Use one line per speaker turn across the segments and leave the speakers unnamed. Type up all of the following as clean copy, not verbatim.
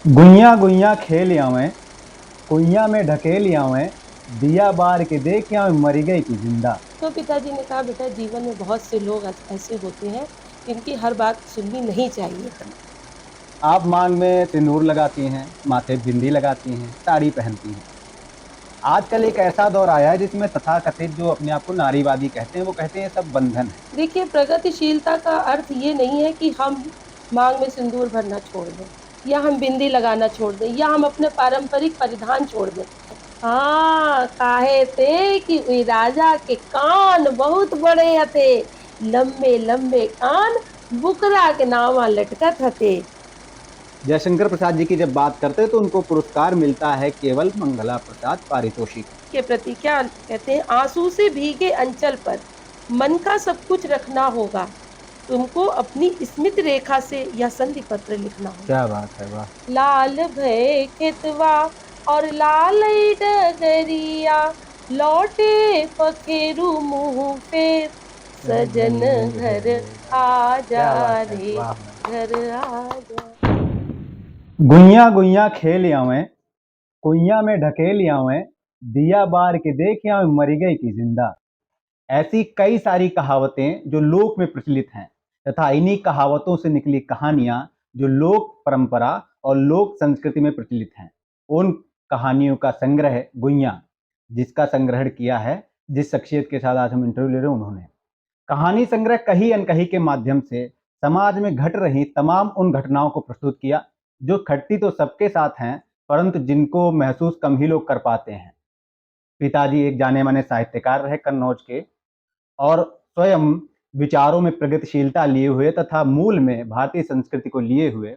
गुइयां गुइयां खेल आवें, कुइयां में ढकेल आवें, दिया बार के देख आवें, मरी गई की जिंदा।
तो पिताजी ने कहा, बेटा जीवन में बहुत से लोग ऐसे होते हैं जिनकी हर बात सुननी नहीं चाहिए।
आप मांग में सिंदूर लगाती हैं, माथे बिंदी लगाती हैं, साड़ी पहनती हैं। आजकल एक ऐसा दौर आया है जिसमें तथाकथित जो अपने आप को नारीवादी कहते हैं, वो कहते हैं ये सब बंधन है।
देखिए, प्रगतिशीलता का अर्थ ये नहीं है कि हम मांग में सिंदूर भरना छोड़ दें, या हम बिंदी लगाना छोड़ दें, या हम अपने पारंपरिक परिधान छोड़ दें। हाँ, काहे थे कि वे राजा के कान बहुत बड़े हते, लंबे लंबे कान बुकरा के नावा लटकत हते।
जयशंकर प्रसाद जी की जब बात करते हैं तो उनको पुरस्कार मिलता है केवल मंगला प्रसाद पारितोषिक।
के प्रति क्या कहते हैं, आंसू से भीगे अंचल पर मन का सब कुछ रखना होगा, तुमको अपनी स्मित रेखा से यह संधि पत्र लिखना होगा।
क्या बात है, वाह।
लाल भय खेतवा और लाल डगरिया, लौटे पखेरु मुँह फेर, सजन घर आजा
क्या बात है,
रे,
वाह।
घर आजा।
गुइयां गुइयां खेल आवें, कुइयां में ढकेल आवें, दिया बार के देख आवें, मरी गई की जिंदा। ऐसी कई सारी कहावतें जो लोक में प्रचलित हैं तथा इन्हीं कहावतों से निकली कहानियां जो लोक परंपरा और लोक संस्कृति में प्रचलित हैं, उन कहानियों का संग्रह गुइयां, जिसका संग्रहण किया है जिस शख्सियत के साथ आज हम इंटरव्यू ले रहे हैं उन्होंने। कहानी संग्रह कही अनकही के माध्यम से समाज में घट रही तमाम उन घटनाओं को प्रस्तुत किया जो घटती तो सबके साथ हैं, परंतु जिनको महसूस कम ही लोग कर पाते हैं। पिताजी एक जाने माने साहित्यकार रहे कन्नौज के, और स्वयं विचारों में प्रगतिशीलता लिए हुए तथा मूल में भारतीय संस्कृति को लिए हुए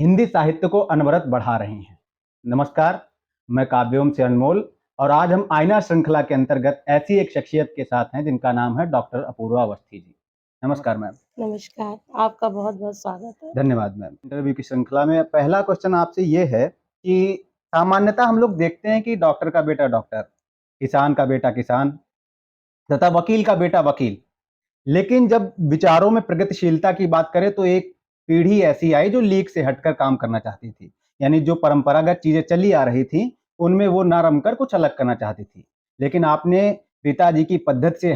हिंदी साहित्य को अनवरत बढ़ा रही हैं। नमस्कार, मैं काव्योम से अनमोल, और आज हम आईना श्रृंखला के अंतर्गत ऐसी एक शख्सियत के साथ हैं जिनका नाम है डॉक्टर अपूर्वा अवस्थी जी। नमस्कार मैम।
नमस्कार, आपका बहुत-बहुत स्वागत है।
धन्यवाद मैम। इंटरव्यू की श्रृंखला में पहला क्वेश्चन आपसे ये है कि सामान्यतः हम लोग देखते हैं कि डॉक्टर का बेटा डॉक्टर, किसान का बेटा किसान तथा वकील का बेटा वकील, लेकिन जब विचारों में प्रगतिशीलता की बात करें तो एक पीढ़ी ऐसी आई जो लीक से हटकर काम करना चाहती थी। यानी जो परंपरागत चीजें चली आ रही थी उनमें वो ना रमकर कुछ अलग करना चाहती थी। लेकिन आपने पिताजी की पद्धति से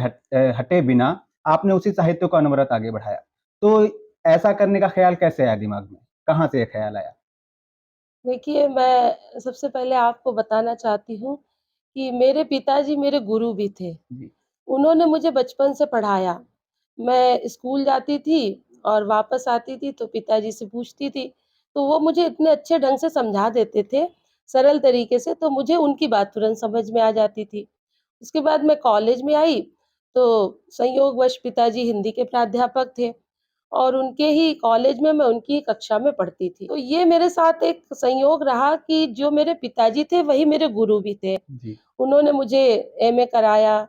हटे बिना आपने उसी साहित्य को अनवरत आगे बढ़ाया। तो ऐसा करने का ख्याल कैसे आया दिमाग में? कहाँ से ये ख्याल आया?
देखिए, मैं सबसे पहले आपको बताना चाहती हूँ कि मेरे पिताजी मेरे गुरु भी थे।
जी।
उन्होंने मुझे बचपन से पढ़ाया। मैं स्कूल जाती थी और वापस आती थी तो पिताजी से पूछती थी, तो वो मुझे इतने अच्छे ढंग से समझा देते थे, सरल तरीके से, तो मुझे उनकी बात तुरंत समझ में आ जाती थी। उसके बाद मैं कॉलेज में आई, तो संयोगवश पिताजी हिंदी के प्राध्यापक थे और उनके ही कॉलेज में मैं उनकी ही कक्षा में पढ़ती थी। तो ये मेरे साथ एक संयोग रहा कि जो मेरे पिताजी थे वही मेरे गुरु भी थे।
जी।
उन्होंने मुझे एमए कराया,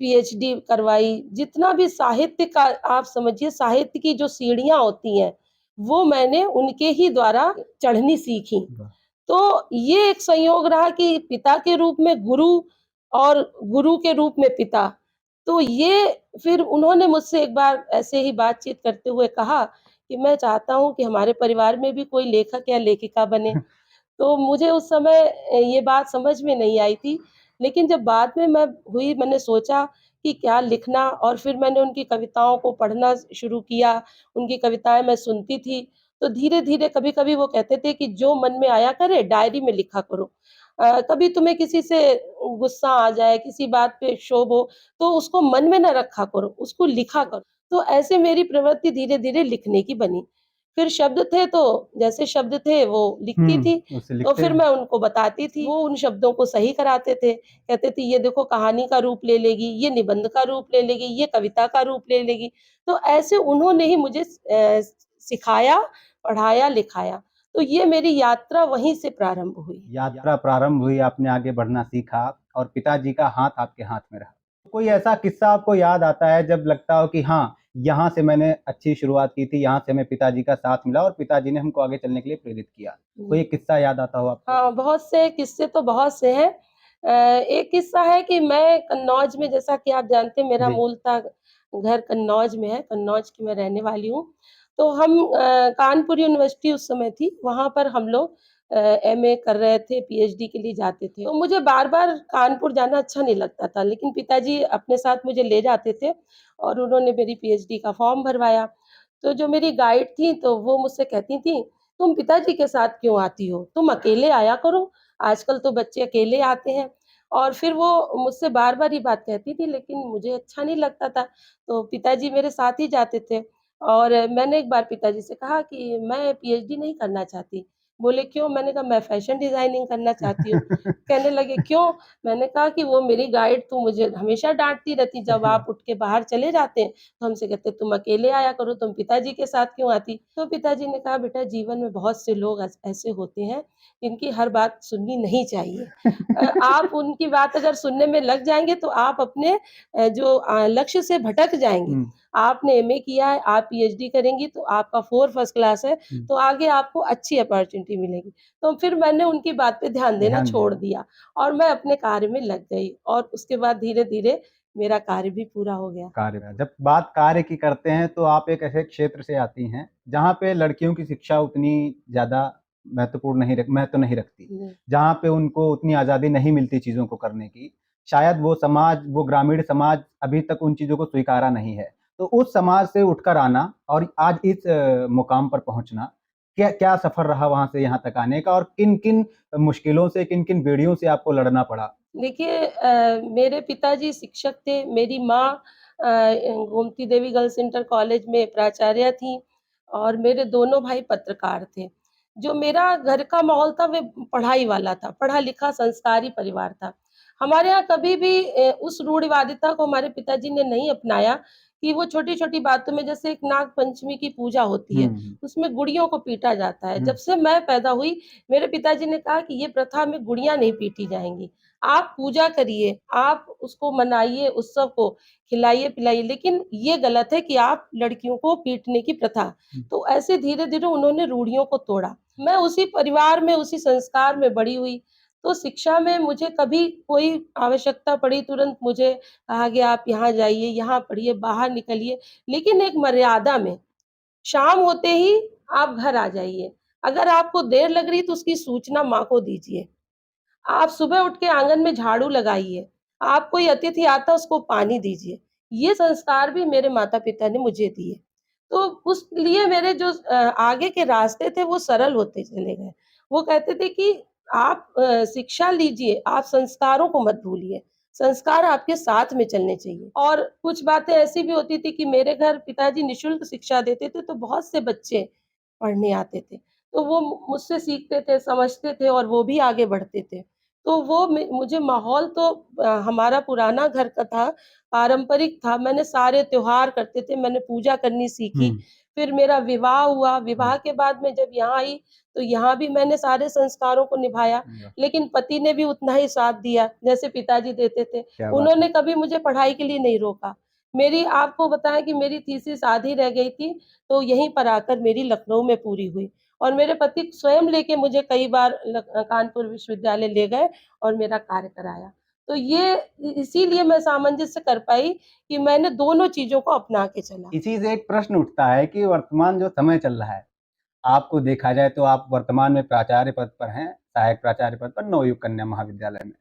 पीएचडी करवाई, जितना भी साहित्य का आप समझिए साहित्य की जो सीढ़ियाँ होती हैं, वो मैंने उनके ही द्वारा चढ़नी सीखी।
वाह।
तो ये एक संयोग रहा कि पिता के रूप में गुरु और गुरु के रूप में पिता। तो ये फिर उन्होंने मुझसे एक बार ऐसे ही बातचीत करते हुए कहा कि मैं चाहता हूँ कि हमारे परिवार में भी कोई लेखक या लेखिका बने। तो मुझे उस समय ये बात समझ में नहीं आई थी, लेकिन जब बाद में मैंने सोचा कि क्या लिखना, और फिर मैंने उनकी कविताओं को पढ़ना शुरू किया, उनकी कविताएँ मैं सुनती थी, तो धीरे-धीरे कभी-कभी वो कहते थे कि जो मन में आया करे डायरी में लिखा करो। कभी तुम्हें किसी से गुस्सा आ जाए, किसी बात पे क्षोभ हो, तो उसको मन में ना रखा करो, उसको लिखा करो। तो ऐसे मेरी प्रवृत्ति धीरे-धीरे लिखने की बनी। फिर शब्द थे तो जैसे शब्द थे वो लिखती थी,
उससे
तो
लिखते
फिर
हैं।
मैं उनको बताती थी, वो उन शब्दों को सही कराते थे। कहते थे ये देखो कहानी का रूप ले लेगी, ये निबंध का रूप ले लेगी, ये कविता का रूप ले लेगी। तो ऐसे उन्होंने ही मुझे सिखाया, पढ़ाया, लिखाया। तो ये मेरी यात्रा वहीं से प्रारंभ हुई।
यात्रा प्रारंभ हुई, आपने आगे बढ़ना सीखा और पिताजी का हाथ आपके हाथ में रहा। कोई ऐसा किस्सा आपको याद आता है जब लगता हो कि हाँ, यहाँ से मैंने अच्छी शुरुआत की थी, यहाँ से हमें पिताजी का साथ मिला और पिताजी ने हमको आगे चलने के लिए प्रेरित किया? कोई
जी।
एक किस्सा याद आता हो आपको?
हाँ, बहुत से किस्से तो बहुत से हैं। एक किस्सा है कि मैं कन्नौज में, जैसा कि आप जानते हैं मेरा
जी।
मूलतः घर कन्नौज में है, कन्नौज की मैं रहने वाली हूँ। तो हम कानपुर यूनिवर्सिटी उस समय थी, वहाँ पर हम लोग एमए कर रहे थे, पीएचडी के लिए जाते थे। तो मुझे बार-बार कानपुर जाना अच्छा नहीं लगता था, लेकिन पिताजी अपने साथ मुझे ले जाते थे और उन्होंने मेरी पीएचडी का फॉर्म भरवाया। तो जो मेरी गाइड थी, तो वो मुझसे कहती थीं, "तुम पिताजी के साथ क्यों आती हो? तुम अकेले आया करो, आजकल तो बच्चे अकेले आते हैं।" और फिर वो मुझसे बार-बार ये बात कहती थी, लेकिन मुझे अच्छा नहीं लगता था, तो पिताजी मेरे साथ ही जाते थे। और मैंने एक बार पिताजी से कहा कि मैं पीएचडी नहीं करना चाहती। बोले क्यों? मैंने कहा मैं फैशन डिज़ाइनिंग करना चाहती हूँ। कहने लगे क्यों? मैंने कहा कि वो मेरी गाइड तो मुझे हमेशा डाँटती रहती, जब आप उठ के बाहर चले जाते हैं, तो हमसे कहते तुम अकेले आया करो, तुम पिताजी के साथ क्यों आती? तो पिताजी ने कहा बेटा जीवन में बहुत से लोग ऐसे होते हैं, जिनकी हर बात सुननी नहीं चाहिए। आप उनकी बात अगर सुनने में लग जाएँगे तो आप अपने लक्ष्य से भटक जाएँगे।
हुँ,
आपने एमए किया है, आप पीएचडी करेंगी तो आपका 4 फर्स्ट क्लास है,
हुँ।
तो आगे आपको अच्छी अपॉर्च्युनिटी मिलेगी। तो फिर मैंने उनकी बात पे ध्यान देना
ध्यान
छोड़
दिया।
दिया और मैं अपने कार्य में लग गई और उसके बाद धीरे-धीरे मेरा कार्य भी पूरा हो गया।
कार्य में जब बात कार्य की करते हैं तो आप एक ऐसे क्षेत्र से आती हैं जहाँ पे लड़कियों की शिक्षा उतनी ज़्यादा महत्व नहीं रखती।
जी।
जहाँ पे उनको उतनी आज़ादी नहीं मिलती चीज़ों को करने की। शायद वो ग्रामीण समाज अभी तक उन चीज़ों को स्वीकारा नहीं है। तो उस समाज से उठकर आना और आज इस मुकाम पर पहुँचना, क्या क्या सफ़र रहा वहाँ से यहाँ तक आने का और किन-किन मुश्किलों से, किन-किन बेड़ियों से आपको लड़ना पड़ा?
देखिए मेरे पिताजी शिक्षक थे, मेरी माँ गोमती देवी गर्ल्स इंटर कॉलेज में प्राचार्य थीं और मेरे दोनों भाई पत्रकार थे। जो मेरा घर का माहौल था वो पढ़ाई वाला था, पढ़ा-लिखा संस्कारी परिवार था। हमारे यहाँ कभी भी उस रूढ़िवादिता को हमारे पिताजी ने नहीं अपनाया कि वो छोटी-छोटी बातों में जैसे एक नाग पंचमी की पूजा होती
हुँ,
है,
हुँ,
उसमें गुड़ियों को पीटा जाता है।
हुँ।
जब से मैं पैदा हुई, मेरे पिताजी ने कहा कि ये प्रथा में गुड़ियाँ नहीं पीटी जाएँगी। आप पूजा करिए, आप उसको मनाइए उत्सव को, खिलाइए-पिलाइए, लेकिन ये गलत है कि आप लड़कियों को पीटने की प्रथा।
हुँ।
तो ऐसे धीरे-धीरे उन्होंने रूढ़ियों को तोड़ा। मैं उसी परिवार में, उसी संस्कार में बड़ी हुई, तो शिक्षा में मुझे कभी कोई आवश्यकता पड़ी, तुरंत मुझे कहा गया आप यहाँ जाइए, यहाँ पढ़िए, बाहर निकलिए, लेकिन एक मर्यादा में। शाम होते ही आप घर आ जाइए। अगर आपको देर लग रही है तो उसकी सूचना माँ को दीजिए। आप सुबह उठ के आंगन में झाड़ू लगाइए, आप कोई अतिथि आता है उसको पानी दीजिए। ये संस्कार भी मेरे माता-पिता ने मुझे दिए। तो उस लिए मेरे जो आगे के रास्ते थे वो सरल होते चले गए। वो कहते थे कि आप शिक्षा लीजिए, आप संस्कारों को मत भूलिए। संस्कार आपके साथ में चलने चाहिए। और कुछ बातें ऐसी भी होती थी कि मेरे घर पिताजी निःशुल्क शिक्षा देते थे, तो बहुत से बच्चे पढ़ने आते थे। तो वो मुझसे सीखते थे, समझते थे और वो भी आगे बढ़ते थे। तो वो मुझे माहौल तो हमारा पुराना घर का था, पारंपरिक था। मैंने सारे त्योहार करते थे, मैंने पूजा करनी सीखी।
हुँ,
फिर मेरा विवाह हुआ,
हुँ।
विवाह के बाद मैं जब यहाँ आई, तो यहाँ भी मैंने सारे संस्कारों को निभाया,
वाह!
लेकिन पति ने भी उतना ही साथ दिया, जैसे पिताजी देते थे।
क्या बात है।
उन्होंने कभी मुझे पढ़ाई के लिए नहीं रोका। मेरी आपको बताएँ कि मेरी थीसिस आधी रह गई थी, तो यहीं पर आकर मेरी लखनऊ में पूरी हुई और मेरे पति स्वयं लेके मुझे कई बार कानपुर विश्वविद्यालय ले गए और मेरा कार्य कराया। तो ये इसीलिए मैं सामंजस्य कर पाई कि मैंने दोनों चीज़ों को अपना के चला।
इसी से एक प्रश्न उठता है कि वर्तमान जो समय चल रहा है, आपको देखा जाए तो आप वर्तमान में प्राचार्य पद पर हैं, सहायक प्राचार्य पद पर नवयुग कन्या महाविद्यालय में।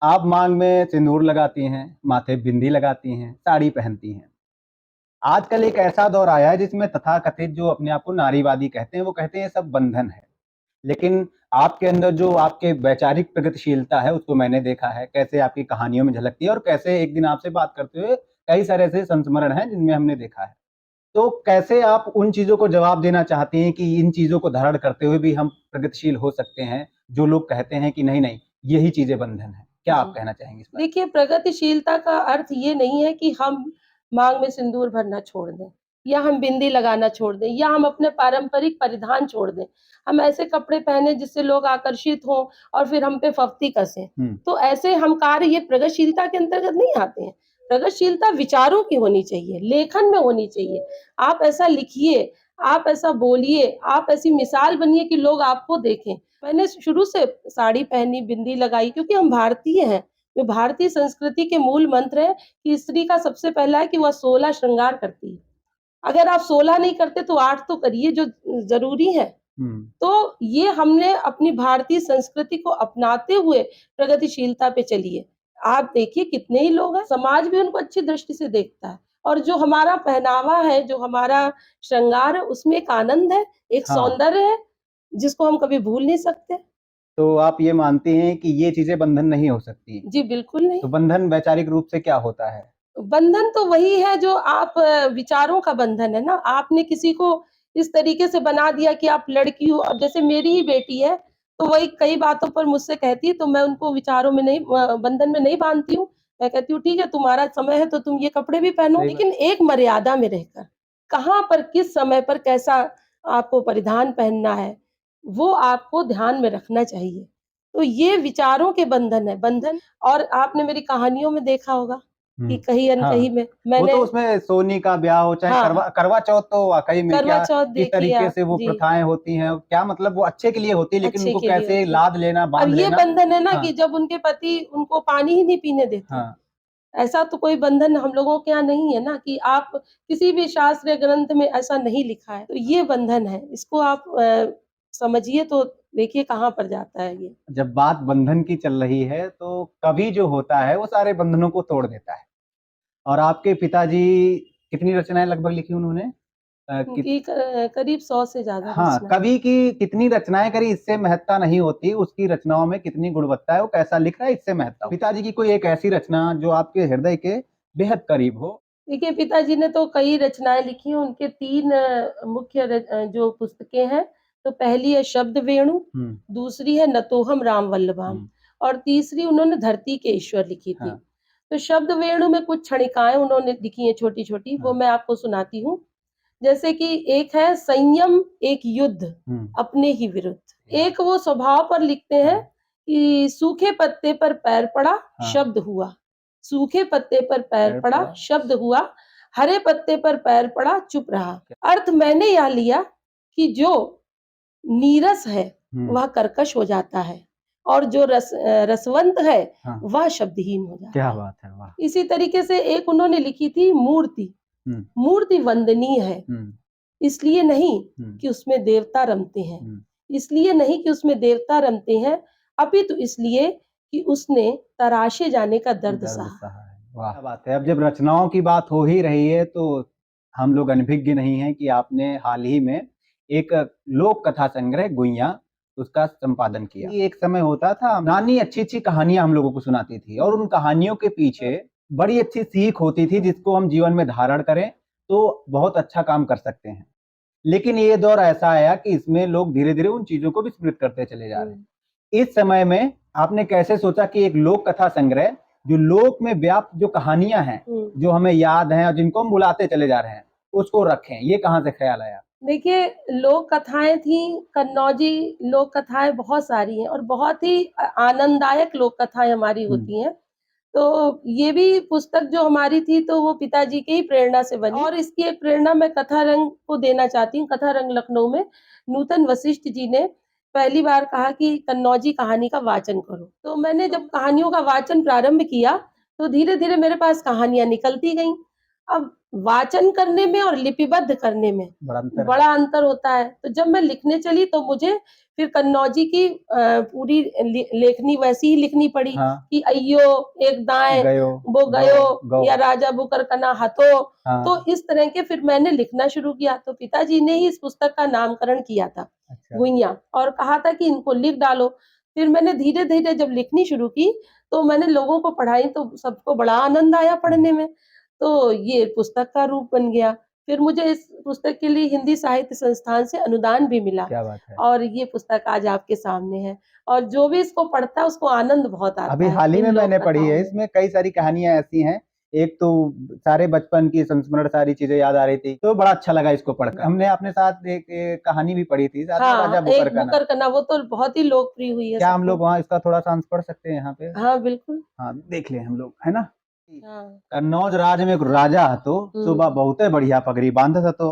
आप माँग में सिंदूर लगाती हैं, माथे बिंदी लगाती हैं, साड़ी पहनती हैं। आजकल एक ऐसा दौर आया है जिसमें तथाकथित जो अपने आप को नारीवादी कहते हैं, वो कहते हैं ये सब बंधन है। लेकिन आपके अंदर जो आपके वैचारिक प्रगतिशीलता है, उसको मैंने देखा है, कैसे आपकी कहानियों में झलकती है और कैसे एक दिन आपसे बात करते हुए कई सारे ऐसे संस्मरण हैं जिनमें हमने देखा है। तो कैसे आप उन चीज़ों को जवाब देना चाहती हैं कि इन चीज़ों को धारण करते हुए भी हम प्रगतिशील हो सकते हैं, जो लोग कहते हैं कि नहीं, यही चीज़ें बंधन हैं। क्या आप
जी।
कहना चाहेंगी इस पर?
देखिए, प्रगतिशीलता का अर्थ ये नहीं है कि हम माँग में सिंदूर भरना छोड़ दें या हम बिंदी लगाना छोड़ दें या हम अपने पारंपरिक परिधान छोड़ दें। हम ऐसे कपड़े पहने जिससे लोग आकर्षित हों और फिर हम पे फफ्ती कसें।
हुँ,
तो ऐसे हम कार्य ये प्रगतिशीलता के अंतर्गत नहीं आते हैं। प्रगतिशीलता विचारों की होनी चाहिए, लेखन में होनी चाहिए। आप ऐसा लिखिए, आप ऐसा बोलिए, आप ऐसी मिसाल बनिए कि लोग आपको देखें। मैंने शुरू से साड़ी पहनी, बिंदी लगाई क्योंकि हम भारतीय हैं। जो भारतीय संस्कृति के मूल मंत्र है कि स्त्री का सबसे पहला है कि वह 16 श्रृंगार करती है। अगर आप 16 नहीं करते तो 8 तो करिए जो ज़रूरी है। तो ये हमने अपनी भारतीय संस्कृति को अपनाते हुए प्रगतिशीलता पे चलिए। आप देखिए कितने ही लोग हैं, समाज भी उनको अच्छी दृष्टि से देखता है और जो हमारा पहनावा है, जो हमारा श्रृंगार है, उसमें एक आनंद है, एक
हाँ।
सौंदर्य है, जिसको हम कभी भूल नहीं सकते।
तो आप ये मानती हैं कि ये चीज़ें बंधन नहीं हो सकती?
जी, बिल्कुल नहीं।
तो बंधन वैचारिक रूप से क्या होता है?
बंधन तो वही है जो आप विचारों का बंधन है ना। आपने किसी को इस तरीके से बना दिया कि आप लड़की हो, अब जैसे मेरी ही बेटी है, तो वही कई बातों पर मुझसे कहती है, तो मैं उनको विचारों में नहीं बंधन में नहीं बाँधती हूँ। मैं कहती हूँ ठीक है, तुम्हारा समय है तो तुम ये कपड़े भी पहनो,
सही बात।
लेकिन एक मर्यादा में रहकर। कहाँ पर, किस समय पर कैसा आपको परिधान पहनना है, वो आपको ध्यान में रखना चाहिए। तो ये विचारों के बंधन है, बंधन। और आपने मेरी कहानियों में देखा होगा कि कहीं अनकहीं
हाँ।
में
वो
मैंने
तो उसमें सोनी का ब्याह हो चाहे
हाँ,
करवा चौथ, तो वाक़ई में
करवा
क्या
चौथ
किस
देखिए
तरीके
आप।
से वो
जी,
प्रथाएँ होती हैं, क्या मतलब वो अच्छे के लिए होती है, लेकिन
अच्छे
उनको
के लिए
कैसे
होती है।
लाद लेना,
अब
बाँध
ये
लेना।
बंधन है ना
हाँ,
कि जब उनके पति उनको पानी ही नहीं पीने देते,
हाँ।
ऐसा तो कोई बंधन हम लोगों के यहाँ नहीं है ना कि आप किसी भी शास्त्र या ग्रंथ में ऐसा नहीं लिखा है। तो ये बंधन है, इसको आप समझिए तो देखिए कहाँ पर जाता है ये।
जब बात बंधन की चल रही है, तो कवि जो होता है, वो सारे बंधनों को तोड़ देता है। और आपके पिताजी कितनी रचनाएँ लगभग लिखी उन्होंने? कित
उनकी करीब 100 से ज़्यादा
हाँ,
रचनाएँ।
कवि की कितनी रचनाएँ करी इससे महत्ता नहीं होती, उसकी रचनाओं में कितनी गुणवत्ता है, वो कैसा लिख रहा है इससे महत्ता होती है। पिताजी की कोई एक ऐसी रचना जो आपके हृदय के बेहद करीब हो?
देखिए, पिताजी ने तो कई रचनाएँ लिखी हैं, उनके 3 मुख्य जो पुस्तकें हैं, तो पहली है शब्द वेणु,
हुँ,
दूसरी है नतोहम राम वल्लभाम
हुँ,
और तीसरी उन्होंने धरती के ईश्वर लिखी थी।
हाँ,
तो शब्द वेणु में कुछ क्षणिकाएँ उन्होंने लिखी हैं छोटी-छोटी, वो
हाँ,
मैं आपको सुनाती हूँ। जैसे कि एक है संयम एक युद्ध
हुँ,
अपने ही विरुद्ध।
क्या
एक वो स्वभाव पर लिखते हैं
हाँ,
कि सूखे पत्ते पर पैर पड़ा,
हाँ,
शब्द हुआ। सूखे पत्ते पर पैर
पैर
पड़ा,
पड़ा,
शब्द हुआ। हरे पत्ते पर पैर पड़ा, चुप रहा। अर्थ मैंने यह लिया कि जो नीरस है,
हुँ,
वह कर्कश हो जाता है और जो रसवंत है,
हाँ,
वह शब्दहीन हो
क्या
जाता है।
बात है! वाह!
इसी तरीके से एक उन्होंने लिखी थी मूर्ति।
हुँ,
मूर्ति वंदनीय है।
हुँ,
इसलिए नहीं
हुँ,
कि उसमें देवता रमते हैं,
हुँ,
इसलिए नहीं कि उसमें देवता रमते हैं, अपितु इसलिए कि उसने तराशे जाने का दर्द
दर्द
सहा।
सहा है, वाह! क्या बात है! अब जब रचनाओं की बात हो ही रही है, तो हम लोग अनभिज्ञ नहीं हैं कि आपने हाल ही में एक लोक कथा संग्रह गुइयाँ, उसका संपादन किया। ये एक समय होता था, नानी अच्छी-अच्छी कहानियाँ हम लोगों को सुनाती थी और
हुँ,
उन कहानियों के पीछे बड़ी अच्छी सीख होती थी, जिसको हम जीवन में धारण करें, तो बहुत अच्छा काम कर सकते हैं। लेकिन ये दौर ऐसा आया कि इसमें लोग धीरे-धीरे उन चीज़ों को विस्मृत करते चले जा रहे
हुँ,
हैं। इस समय में आपने कैसे सोचा कि एक लोक कथा संग्रह, जो लोक में व्याप्त जो कहानियाँ हैं,
हुँ।
जो हमें याद हैं और जिनको हम बुलाते चले जा रहे हैं, उसको रखें? ये कहाँ से ख़्याल आया?
देखिए, लोक कथाएँ थीं, कन्नौजी लोक कथाएँ बहुत सारी हैं और बहुत ही आनंददायक लोक कथाएँ हमारी
हुँ,
होती हैं। तो ये भी पुस्तक जो हमारी थी तो वो पिताजी की ही प्रेरणा से बनी और इसकी एक प्रेरणा मैं कथा रंग को देना चाहती हूँ। कथा रंग लखनऊ में नूतन वशिष्ठ जी ने पहली बार कहा कि कन्नौजी कहानी का वाचन करो। तो मैंने जब कहानियों का वाचन प्रारंभ किया, तो धीरे-धीरे मेरे पास कहानियाँ निकलती गईं। अब वाचन करने में और लिपिबद्ध करने में
बड़ा अंतर है।
बड़ा अंतर होता है। तो जब मैं लिखने चली तो मुझे फिर कन्नौजी की पूरी लेखनी वैसी ही लिखनी पड़ी
हाँ,
कि अइयो एक दाएँ
गयो,
वो
गौ
गयो
गौ
या राजा बुकर कना हतो। तो
हाँ,
इस तरह के फिर मैंने लिखना शुरू किया। तो पिताजी ने ही इस पुस्तक का नामकरण किया था,
अच्छा।
गुइयाँ और कहा था कि इनको लिख डालो। फिर मैंने धीरे-धीरे जब लिखनी शुरू की, तो मैंने लोगों को पढ़ाई तो सबको बड़ा आनंद आया
हुँ,
पढ़ने में। तो ये पुस्तक का रूप बन गया। फिर मुझे इस पुस्तक के लिए हिंदी साहित्य संस्थान से अनुदान भी मिला
क्या बात है!
और ये पुस्तक आज आपके सामने है और जो भी इसको पढ़ता है उसको आनंद बहुत
अभी
आता है
हाल ही
इन
में मैंने
लोक
पढ़ी
कथाओं
है,
में।
इसमें कई सारी कहानियाँ ऐसी हैं, एक तो सारे बचपन की संस्मरण सारी चीज़ें याद आ रही थी, तो बड़ा अच्छा लगा इसको पढ़कर। हमने अपने साथ एक कहानी भी पढ़ी थी, साथ में
हाँ,
राजा बुकर
एक
का नाम।
बुकर कना वो तो बहुत ही लोकप्रिय हुई है
क्या हम
सबको।
लोग वहाँ इसका थोड़ा-सा अंश पढ़ सकते हैं यहाँ पे?
हाँ, बिल्कुल।
हाँ, देख लें हम लोग, है ना?
हाँ।
कन्नौज राज में एक राजा हतो, सुबह
हुँ,
बहुते बढ़िया पगड़ी बांधत हतो।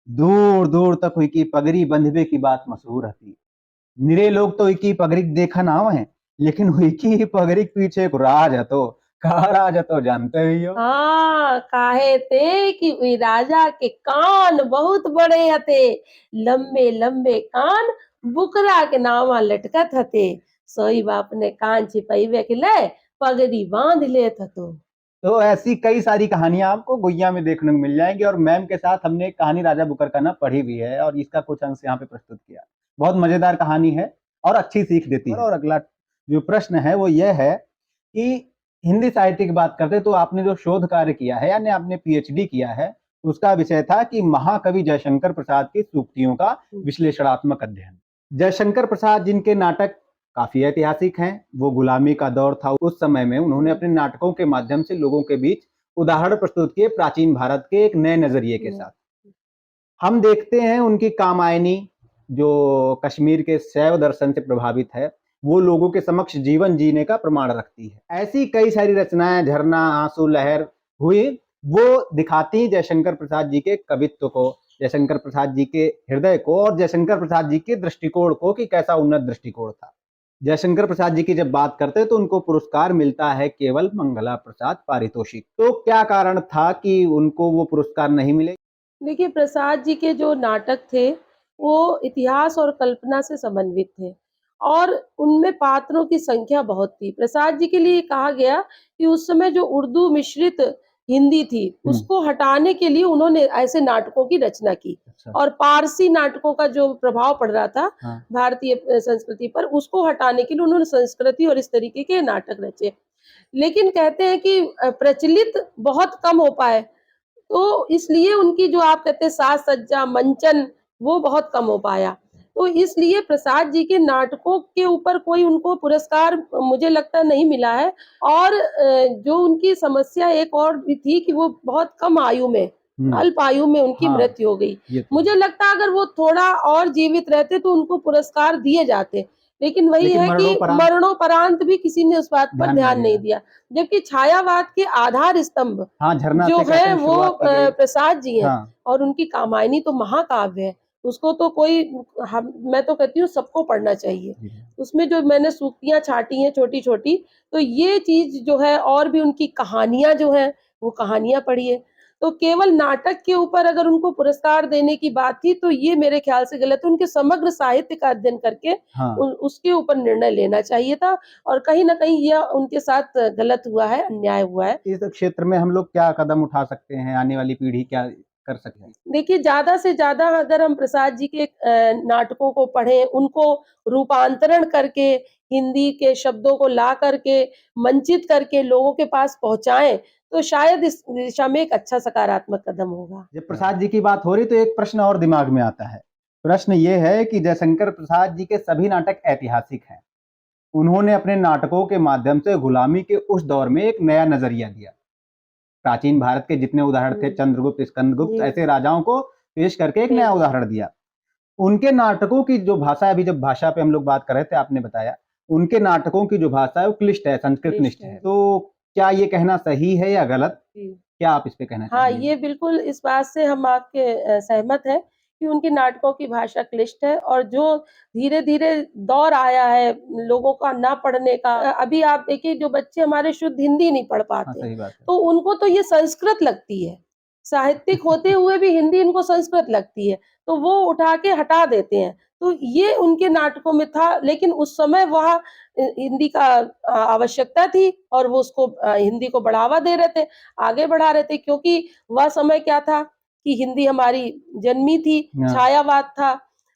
दूर-दूर तक उइकी पगड़ी बंधबे की बात मशहूर हती। निरे लोग तो उइकी पगड़ी देखन आवैं, लेकिन उइकी पगड़ी के पीछे एक राज हतो। कहा राजा तो जानते ही हो।
हाँ, काहे थे कि वे राजा के कान बहुत बड़े हते, लंबे लंबे कान बुकरा के नामा लटकत हते। सोई बाप ने कान छिपैबे के ले पगड़ी बांध लेत हतो।
तो ऐसी कई सारी कहानियां आपको गुइया में देखने को मिल जाएंगी, और मैम के साथ हमने एक कहानी राजा बुकरकना पढ़ी भी है और इसका कुछ अंश यहाँ पे प्रस्तुत किया। बहुत मजेदार कहानी है और अच्छी सीख देती है। और अगला जो प्रश्न है वो यह है कि हिंदी साहित्य की बात करते तो आपने जो शोध कार्य किया है यानी आपने पीएचडी किया है, उसका विषय था कि महाकवि जयशंकर प्रसाद की सूक्तियों का विश्लेषणात्मक अध्ययन। जयशंकर प्रसाद जिनके नाटक काफी ऐतिहासिक हैं, वो गुलामी का दौर था उस समय में, उन्होंने अपने नाटकों के माध्यम से लोगों के बीच उदाहरण प्रस्तुत किए प्राचीन भारत के एक नए नजरिए के साथ। हम देखते हैं उनकी कामायनी जो कश्मीर के शैव दर्शन से प्रभावित है, वो लोगों के समक्ष जीवन जीने का प्रमाण रखती है। ऐसी कई सारी रचनाएं, झरना, आंसू, लहर हुई, वो दिखाती जयशंकर प्रसाद जी के कवित्व को, जयशंकर प्रसाद जी के हृदय को और जयशंकर प्रसाद जी के दृष्टिकोण को कि कैसा उन्नत दृष्टिकोण था। जयशंकर प्रसाद जी की जब बात करते हैं तो उनको पुरस्कार मिलता है केवल मंगला प्रसाद पारितोषिक। तो क्या कारण था कि उनको वो पुरस्कार नहीं मिले?
देखिए, प्रसाद जी के जो नाटक थे, वो इतिहास और कल्पना से समन्वित थे और उनमें पात्रों की संख्या बहुत थी। प्रसाद जी के लिए कहा गया कि उस समय जो उर्दू मिश्रित हिंदी थी, उसको हटाने के लिए उन्होंने ऐसे नाटकों की रचना की।
अच्छा।
और पारसी नाटकों का जो प्रभाव पड़ रहा था
हाँ।
भारतीय संस्कृति पर, उसको हटाने के लिए उन्होंने संस्कृति और इस तरीके के नाटक रचे। लेकिन कहते हैं कि प्रचलित बहुत कम हो पाए, तो इसलिए उनकी जो आप कहते हैं साज-सज्जा, मंचन, वो बहुत कम हो पाया। तो इसलिए प्रसाद जी के नाटकों के ऊपर कोई उनको पुरस्कार मुझे लगता है नहीं मिला है। और जो उनकी समस्या एक और भी थी कि वो बहुत कम आयु में, अल्प आयु में उनकी
हाँ,
मृत्यु हो गई।
ये तो
मुझे लगता है अगर वो थोड़ा और जीवित रहते तो उनको पुरस्कार दिए जाते। लेकिन वही
लेकिन
है कि मरणोपरांत भी किसी ने उस बात पर ध्यान नहीं दिया। जबकि छायावाद के आधार स्तंभ
हाँ, झरना
जो
से कहते
है
हैं
वो
शुरुआत की गई।
प्रसाद जी हैं।
हाँ।
और उनकी कामायनी तो महाकाव्य है। उसको तो कोई मैं तो कहती हूँ सबको पढ़ना चाहिए। उसमें जो मैंने सूक्तियाँ छाँटी हैं छोटी-छोटी, तो ये चीज़ जो है, और भी उनकी कहानियाँ जो हैं, वो कहानियाँ पढ़िए। तो केवल नाटक के ऊपर अगर उनको पुरस्कार देने की बात थी, तो ये मेरे ख्याल से गलत है। उनके समग्र साहित्य का अध्ययन करके
हाँ।
उसके ऊपर निर्णय लेना चाहिए था और कहीं न कहीं यह उनके साथ गलत हुआ है, अन्याय हुआ है।
इस क्षेत्र में हम लोग क्या कदम उठा सकते हैं? आने वाली पीढ़ी क्या कर सकती है?
देखिए, ज़्यादा से ज़्यादा अगर हम प्रसाद जी के नाटकों को पढ़ें, उनको रूपांतरण करके, हिंदी के शब्दों को ला करके, मंचित करके लोगों के पास पहुँचाएँ, तो शायद इस दिशा में एक अच्छा सकारात्मक कदम होगा।
जब प्रसाद जी की बात हो रही तो एक प्रश्न और दिमाग में आता है। प्रश्न ये है कि जयशंकर प्रसाद जी के सभी नाटक ऐतिहासिक हैं। उन्होंने अपने नाटकों के माध्यम से गुलामी के उस दौर में एक नया नजरिया दिया। प्राचीन भारत के जितने उदाहरण थे, चंद्रगुप्त, स्कंदगुप्त, ऐसे राजाओं को पेश करके एक नया उदाहरण दिया। उनके नाटकों की जो भाषा, अभी जब भाषा पे हम लोग बात कर रहे थे, आपने बताया उनके नाटकों की जो भाषा है वो क्लिष्ट है, संस्कृत निष्ठ है। तो क्या ये कहना सही है या गलत? क्या आप इस पे कहना
हाँ,
चाहेंगे?
ये बिल्कुल इस बात से हम आपके सहमत हैं कि उनके नाटकों की भाषा क्लिष्ट है और जो धीरे-धीरे दौर आया है लोगों का ना पढ़ने का, अभी आप देखिए जो बच्चे हमारे शुद्ध हिंदी नहीं पढ़
हाँ,
पाते,
सही बात है।
तो उनको तो ये संस्कृत लगती है। साहित्यिक होते हुए भी हिंदी इनको संस्कृत लगती है, तो वो उठा के हटा देते हैं। तो ये उनके नाटकों में था, लेकिन उस समय वह हिंदी का आवश्यकता थी और वो उसको हिंदी को बढ़ावा दे रहे थे, आगे बढ़ा रहे थे, क्योंकि वह समय क्या था कि हिंदी हमारी जन्मी थी, छायावाद था।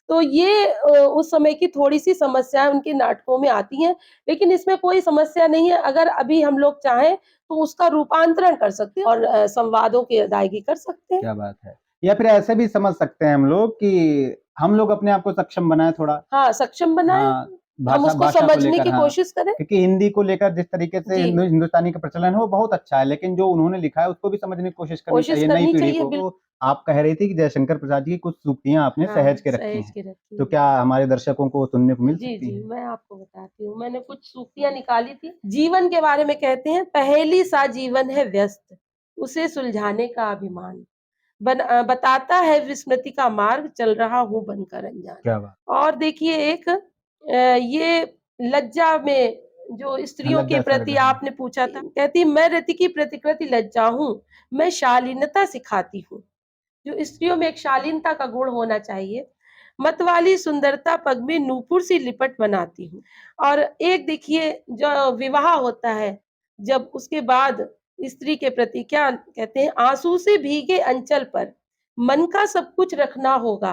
तो ये उस समय की थोड़ी-सी समस्याएँ उनके नाटकों में आती हैं, लेकिन इसमें कोई समस्या नहीं है। अगर अभी हम लोग चाहें तो उसका रूपांतरण कर सकते हैं और संवादों की अदायगी कर सकते हैं।
क्या बात है। या फिर ऐसे भी समझ सकते हैं हम लोग कि हम लोग अपने आप को सक्षम बनाएँ थोड़ा।
हाँ, सक्षम बनाएँ,
हाँ,
हम उसको
भाषा को
समझने
लेकर,
की
हाँ।
कोशिश करें।
क्योंकि हिंदी को लेकर जिस तरीके से
जी।
हिंदुस्तानी का प्रचलन है वो बहुत अच्छा है, लेकिन जो उन्होंने लिखा है उसको भी समझने की कोशिश करनी
कोशिश
चाहिए नई
करनी
पीढ़ी
चाहिए,
को। तो आप कह रही थी कि जयशंकर प्रसाद जी की कुछ सूक्तियाँ आपने
हाँ,
सहेज के रखी
सहेज
हैं।
के रखी
तो
हैं।
क्या हमारे दर्शकों को सुनने को मिल
जी,
सकती
जी,
हैं?
मैं आपको बताती हूँ। मैंने कुछ सूक्तियाँ निकाली थी। जीवन के बारे में कहते हैं, पहेली सा जीवन है व्यस्त, उसे सुलझाने का अभिमान। बताता है विस्मृति का मार्ग, चल रहा हूँ बनकर अनजान।
क्या बात!
और देखिए एक ये लज्जा में जो स्त्रियों के
लज्जा
प्रति
सरगम।
आपने पूछा था, कहती मैं रति की प्रतिकृति लज्जा हूँ, मैं शालीनता सिखाती हूँ। जो स्त्रियों में एक शालीनता का गुण होना चाहिए। मतवाली सुंदरता पग में नूपुर सी लिपट बनाती हूँ। और एक देखिए जो विवाह होता है, जब उसके बाद स्त्री के प्रति क्या कहते हैं, आंसू से भीगे अंचल पर मन का सब कुछ रखना होगा,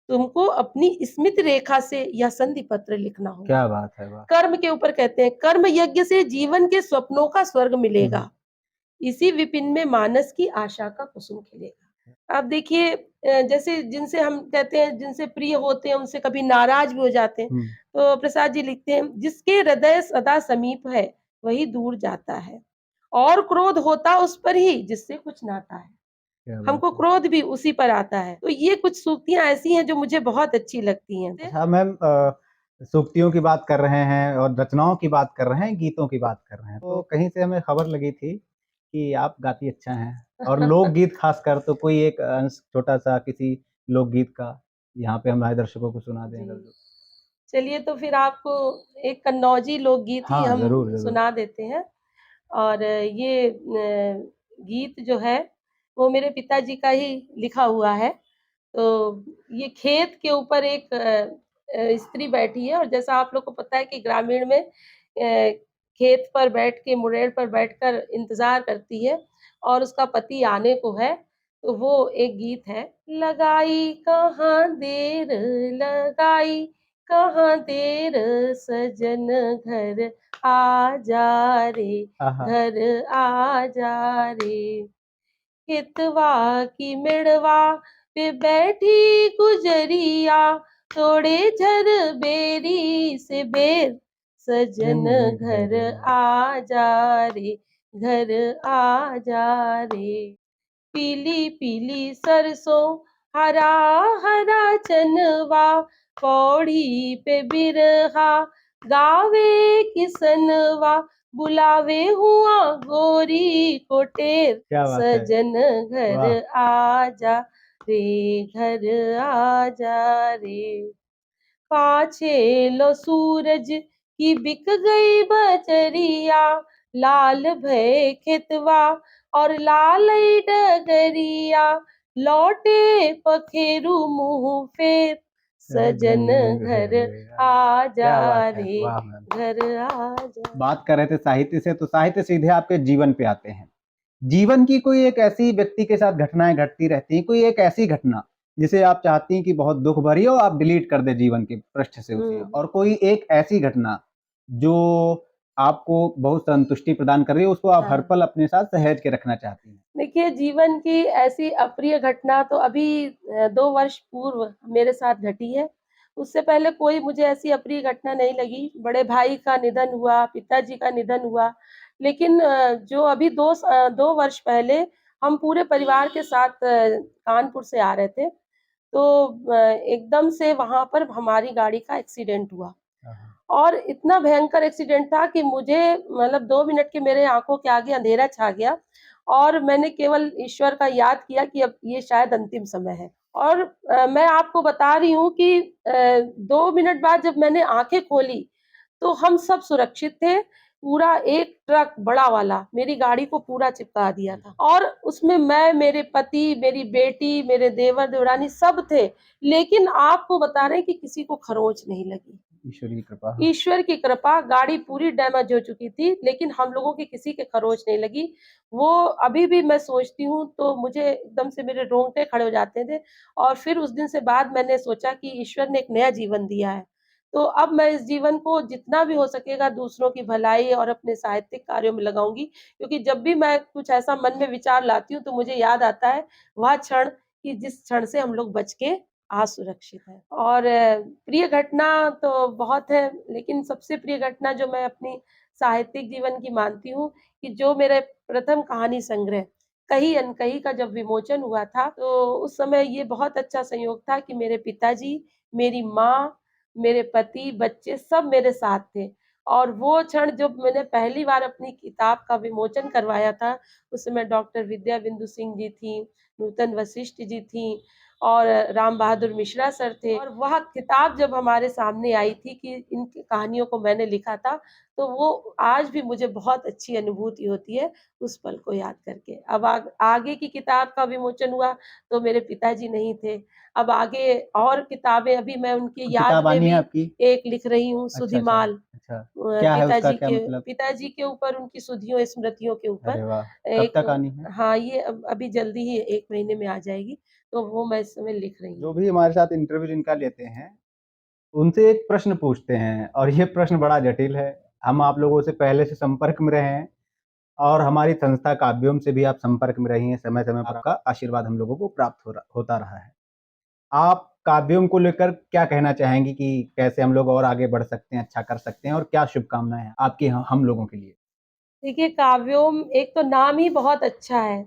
तुमको अपनी स्मित रेखा से यह संधि पत्र लिखना होगा।
क्या बात है, वाह!
कर्म के ऊपर कहते हैं, कर्म यज्ञ से जीवन के स्वप्नों का स्वर्ग मिलेगा, इसी विपिन में मानस की आशा का कुसुम खिलेगा। अब देखिए जैसे जिनसे हम कहते हैं जिनसे प्रिय होते हैं उनसे कभी नाराज भी हो जाते हैं, तो प्रसाद जी लिखते हैं, जिसके हृदय सदा समीप है वही दूर जाता है, और क्रोध होता उस पर ही जिससे कुछ नाता है।
क्या बात
हमको
है।
क्रोध भी उसी पर आता है। तो ये कुछ सूक्तियाँ ऐसी हैं जो मुझे बहुत अच्छी लगती हैं।
अच्छा मैम, सूक्तियों की बात कर रहे हैं और रचनाओं की बात कर रहे हैं, गीतों की बात कर रहे हैं, तो कहीं से हमें खबर लगी थी कि आप गाती अच्छा हैं और लोकगीत खासकर, तो कोई एक अंश छोटा-सा किसी लोकगीत का यहाँ पे हमारे दर्शकों को सुना दें अगर
जी।
तो।
चलिए तो फिर आपको एक कन्नौजी लोकगीत ही
हाँ,
हम
ज़रूर, ज़रूर।
सुना देते हैं। और ये गीत जो है वो मेरे पिताजी का ही लिखा हुआ है। तो ये खेत के ऊपर एक स्त्री बैठी है, और जैसा आप लोग को पता है कि ग्रामीण में खेत पर बैठ के मुड़ेर पर बैठकर इंतज़ार करती है और उसका पति आने को है। तो वो एक गीत है, लगाई कहाँ देर लगाई कहाँ देर सजन घर आ जा रे,
आहा!
घर आ जा रे। खेतवा की मेड़वा पे बैठी गुजरिया, तोड़े झर बेरी से बेर, सजन घर आ जा रे, घर आ जा रे। पीली पीली सरसों हरा हरा चनवा, पौड़ी पे बिरहा गावे किसनवा, बुलावे हुआ गोरी को टेर,
क्या बात है!
सजन घर
वाह!
आजा रे, घर आजा रे। पाछे लो सूरज की बिक गई बजरिया, लाल भय खेतवा और लाल डगरिया, लौटे पखेरु मुँह फेर, सजन घर आजा
क्या बात है!
रे,
वाह मैम!
घर आजा।
बात कर रहे थे साहित्य से, तो साहित्य सीधे आपके जीवन पे आते हैं। जीवन की कोई एक ऐसी व्यक्ति के साथ घटनाएँ घटती रहती हैं, कोई एक ऐसी घटना जिसे आप चाहती हैं कि बहुत दुःख भरी हो, आप डिलीट कर दें जीवन के पृष्ठ से उसे, और कोई एक ऐसी घटना जो आपको बहुत संतुष्टि प्रदान कर रही है, उसको आप हर
हाँ।
पल अपने साथ सहेज के रखना चाहती हैं?
देखिए, जीवन की ऐसी अप्रिय घटना तो अभी 2 वर्ष पूर्व मेरे साथ घटी है। उससे पहले कोई मुझे ऐसी अप्रिय घटना नहीं लगी। बड़े भाई का निधन हुआ, पिताजी का निधन हुआ। लेकिन जो अभी 2 वर्ष पहले हम पूरे परिवार के साथ कानपुर से आ रहे थे, तो एकदम से वहाँ पर हमारी गाड़ी का एक्सीडेंट हुआ।
हाँ,
और इतना भयंकर एक्सीडेंट था कि मुझे मतलब 2 मिनट के मेरे आँखों के आगे अंधेरा छा गया, और मैंने केवल ईश्वर का याद किया कि अब ये शायद अंतिम समय है। और मैं आपको बता रही हूँ कि 2 मिनट बाद जब मैंने आँखें खोली, तो हम सब सुरक्षित थे। पूरा एक ट्रक बड़ा वाला मेरी गाड़ी को पूरा चिपका दिया था, और उसमें मैं, मेरे पति, मेरी बेटी, मेरे देवर-देवरानी सब थे। लेकिन आपको बता रहे हैं कि किसी को खरोंच नहीं लगी।
ईश्वर की कृपा।
ईश्वर की कृपा, गाड़ी पूरी डैमेज हो चुकी थी, लेकिन हम लोगों की किसी के खरोंच नहीं लगी। वो अभी भी मैं सोचती हूँ तो मुझे एकदम से मेरे रोंगटे खड़े हो जाते थे, और फिर उस दिन से बाद मैंने सोचा कि ईश्वर ने एक नया जीवन दिया है। तो अब मैं इस जीवन को जितना भी हो सकेगा दूसरों की भलाई और अपने साहित्यिक कार्यों में लगाऊँगी, क्योंकि जब भी मैं कुछ ऐसा मन में विचार लाती हूँ, तो मुझे याद आता है वह क्षण, कि जिस क्षण से हम लोग बच के आज सुरक्षित हैं। और प्रिय घटना तो बहुत है, लेकिन सबसे प्रिय घटना जो मैं अपनी साहित्यिक जीवन की मानती हूँ, कि जो मेरे प्रथम कहानी संग्रह कही अनकही का जब विमोचन हुआ था, तो उस समय ये बहुत अच्छा संयोग था कि मेरे पिताजी, मेरी माँ, मेरे पति, बच्चे सब मेरे साथ थे। और वो क्षण जब मैंने पहली बार अपनी किताब का विमोचन करवाया था, उस समय डॉक्टर विद्या बिंदु सिंह जी थीं, नूतन वशिष्ठ जी थीं और राम बहादुर मिश्रा सर थे। और वह किताब जब हमारे सामने आई थी कि इन कहानियों को मैंने लिखा था, तो वो आज भी मुझे बहुत अच्छी अनुभूति होती है उस पल को याद करके। अब आगे की किताब का विमोचन हुआ तो मेरे पिताजी नहीं थे। अब आगे और किताबें अभी मैं उनकी याद
किताब
में
आनी है
भी
आपकी?
एक लिख रही हूँ,
अच्छा, अच्छा,
सुधिमाल।
अच्छा। क्या है उसका क्या मतलब?
पिताजी के ऊपर, उनकी सुधियों स्मृतियों के ऊपर
अरे वाह! कब
एक।
तक आनी है?
हाँ, ये अब अभी जल्दी ही 1 महीने में आ जाएगी, तो वो मैं इस समय लिख रही
जो
हूँ।
भी हमारे साथ इंटरव्यू जिनका लेते हैं, उनसे एक प्रश्न पूछते हैं और ये प्रश्न बड़ा जटिल है। हम आप लोगों से पहले से संपर्क में रहे हैं और हमारी संस्था काव्योम से भी आप संपर्क में रही हैं, समय-समय पर आपका आशीर्वाद हम लोगों को प्राप्त होता रहा है। आप काव्योम को लेकर क्या कहना चाहेंगी कि कैसे हम लोग और आगे बढ़ सकते हैं, अच्छा कर सकते हैं और क्या शुभकामनाएँ हैं आपकी हम लोगों के लिए?
देखिए, काव्योम एक तो नाम ही बहुत अच्छा है।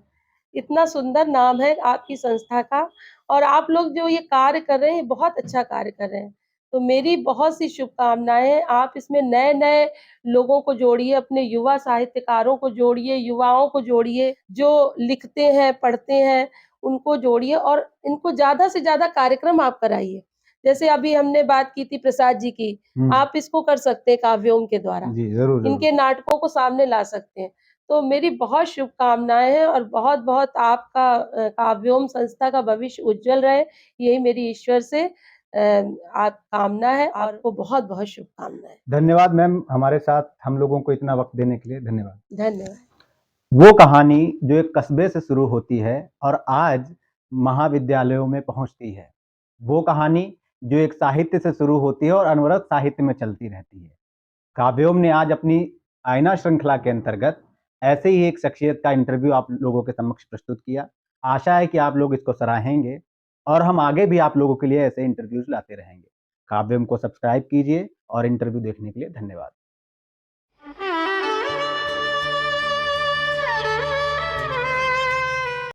इतना सुंदर नाम है आपकी संस्था का, और आप लोग जो ये कार्य कर रहे हैं, बहुत अच्छा कार्य कर रहे हैं। तो मेरी बहुत-सी शुभकामनाएँ हैं। आप इसमें नए-नए लोगों को जोड़िए, अपने युवा साहित्यकारों को जोड़िए, युवाओं को जोड़िए, जो लिखते हैं, पढ़ते हैं, उनको जोड़िए और इनको ज़्यादा से ज़्यादा कार्यक्रम आप कराइए। जैसे अभी हमने बात की थी प्रसाद जी की,
हुँ।
आप इसको कर सकते हैं काव्योम के द्वारा।
जी, ज़रूर, ज़रूर।
इनके नाटकों को सामने ला सकते हैं। तो मेरी बहुत शुभकामनाएँ हैं और बहुत-बहुत आपका काव्योम संस्था का भविष्य उज्ज्वल रहे, यही मेरी ईश्वर से आप कामना है। आपको बहुत-बहुत शुभकामनाएँ।
धन्यवाद मैम, हमारे साथ हम लोगों को इतना वक़्त देने के लिए धन्यवाद।
धन्यवाद।
वो कहानी जो एक कस्बे से शुरू होती है और आज महाविद्यालयों में पहुँचती है। वो कहानी जो एक साहित्य से शुरू होती है और अनवरत साहित्य में चलती रहती है। काव्योम ने आज अपनी आईना श्रृंखला के अंतर्गत ऐसे ही एक शख्सियत का इंटरव्यू आप लोगों के समक्ष प्रस्तुत किया। आशा है कि आप लोग इसको सराहेंगे और हम आगे भी आप लोगों के लिए ऐसे इंटरव्यूज़ लाते रहेंगे। काव्योम को सब्सक्राइब कीजिए और इंटरव्यू देखने के लिए धन्यवाद।